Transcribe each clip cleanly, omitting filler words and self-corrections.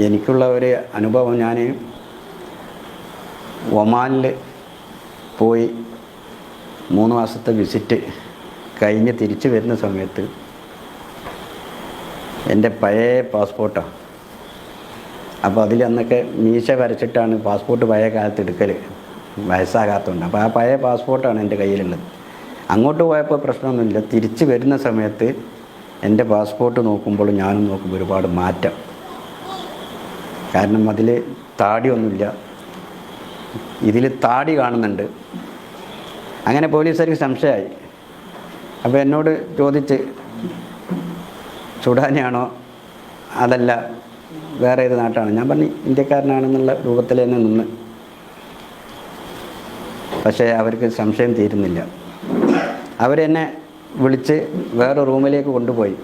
എനിക്കുള്ള ഒരു അനുഭവം, ഞാൻ ഒമാനിൽ പോയി 3 മാസത്തെ വിസിറ്റ് കഴിഞ്ഞ് തിരിച്ചു വരുന്ന സമയത്ത് എൻ്റെ പഴയ പാസ്പോർട്ടാണ്. അപ്പോൾ അതിൽ അന്നൊക്കെ മീശ വരച്ചിട്ടാണ് പാസ്പോർട്ട് പഴയ കാലത്ത് എടുക്കൽ, വയസ്സാകാത്തതുകൊണ്ട്. അപ്പോൾ ആ പഴയ പാസ്പോർട്ടാണ് എൻ്റെ കയ്യിലുള്ളത്. അങ്ങോട്ട് പോയപ്പോൾ പ്രശ്നമൊന്നുമില്ല. തിരിച്ച് വരുന്ന സമയത്ത് എൻ്റെ പാസ്പോർട്ട് നോക്കുമ്പോൾ ഞാനും നോക്കുമ്പോൾ ഒരുപാട് മാറ്റം. കാരണം അതിൽ താടിയൊന്നുമില്ല, ഇതിൽ താടി കാണുന്നുണ്ട്. അങ്ങനെ പോലീസുകാർക്ക് സംശയമായി. അപ്പോൾ എന്നോട് ചോദിച്ച്, സുഡാനിയാണോ അതല്ല വേറെ ഏത് നാട്ടാണ്? ഞാൻ പറഞ്ഞു ഇന്ത്യക്കാരനാണെന്നുള്ള രൂപത്തിൽ തന്നെ നിന്ന്. പക്ഷേ അവർക്ക് സംശയം തീരുന്നില്ല. അവരെന്നെ വിളിച്ച് വേറെ റൂമിലേക്ക് കൊണ്ടുപോയി.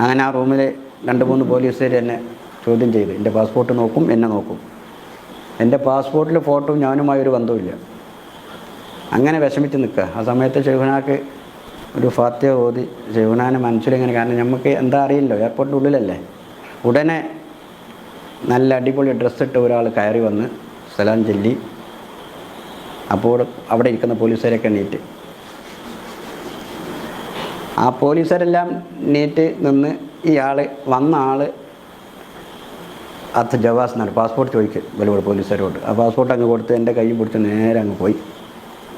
അങ്ങനെ ആ റൂമിൽ 2-3 പോലീസുകാർ എന്നെ ചോദ്യം ചെയ്ത് എൻ്റെ പാസ്പോർട്ട് നോക്കും, എന്നെ നോക്കും. എൻ്റെ പാസ്പോർട്ടിൽ ഫോട്ടോ ഞാനുമായൊരു ബന്ധവുമില്ല. അങ്ങനെ വിഷമിച്ച് നിൽക്കുക. ആ സമയത്ത് ഷെയ്ഖുനാക്ക് ഒരു ഫാത്തിഹ ഓതി ഷെയ്ഖുനാനെ മനസ്സിലിങ്ങനെ, കാരണം നമുക്ക് എന്താ അറിയില്ലോ, എയർപോർട്ടിൻ്റെ ഉള്ളിലല്ലേ. ഉടനെ നല്ല അടിപൊളി ഡ്രസ്സിട്ട് ഒരാൾ കയറി വന്ന് സലാം ചൊല്ലി. അപ്പോൾ അവിടെ ഇരിക്കുന്ന പോലീസുകാരൊക്കെ എണീറ്റ്, ആ പോലീസുകാരെല്ലാം നീറ്റ് നിന്ന് വന്ന ആൾ അത് ജവാസ് എന്നാണ്, പാസ്പോർട്ട് ചോദിക്കുക വലിയ പോലീസുകാരോട്. ആ പാസ്പോർട്ട് അങ്ങ് കൊടുത്ത് എൻ്റെ കൈ പിടിച്ച് നേരെ അങ്ങ് പോയി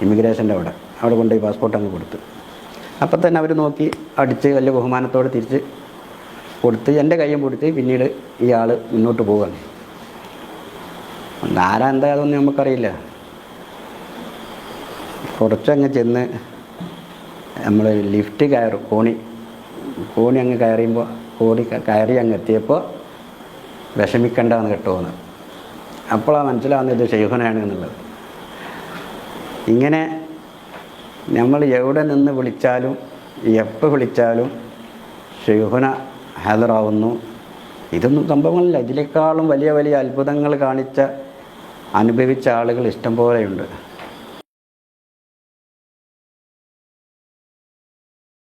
ഇമിഗ്രേഷൻ്റെ അവിടെ കൊണ്ടുപോയി പാസ്പോർട്ട് അങ്ങ് കൊടുത്ത്. അപ്പം തന്നെ അവർ നോക്കി അടിച്ച് വലിയ ബഹുമാനത്തോടെ തിരിച്ച് കൊടുത്ത് എൻ്റെ കൈയും കൊടുത്ത് പിന്നീട് ഇയാൾ മുന്നോട്ട് പോവുകയാണ്. ആരാ എന്താ അതൊന്നും നമുക്കറിയില്ല. കുറച്ചങ്ങ് ചെന്ന് നമ്മൾ ലിഫ്റ്റ് കയറും, കോണി അങ്ങ് കയറിയുമ്പോൾ കയറി അങ്ങ് എത്തിയപ്പോൾ വിഷമിക്കണ്ടെന്ന് കേട്ടോന്ന്. അപ്പോഴാണ് മനസ്സിലാവുന്നത് ഇത് ഷെയ്ഖുനയാണ് എന്നുള്ളത്. ഇങ്ങനെ നമ്മൾ എവിടെ നിന്ന് വിളിച്ചാലും എപ്പോൾ വിളിച്ചാലും ഷെയ്ഖുന ഹാജറാവുന്നു. ഇതൊന്നും സംഭവങ്ങളില്ല. ഇതിനേക്കാളും വലിയ വലിയ അത്ഭുതങ്ങൾ അനുഭവിച്ച ആളുകൾ ഇഷ്ടം പോലെയുണ്ട്.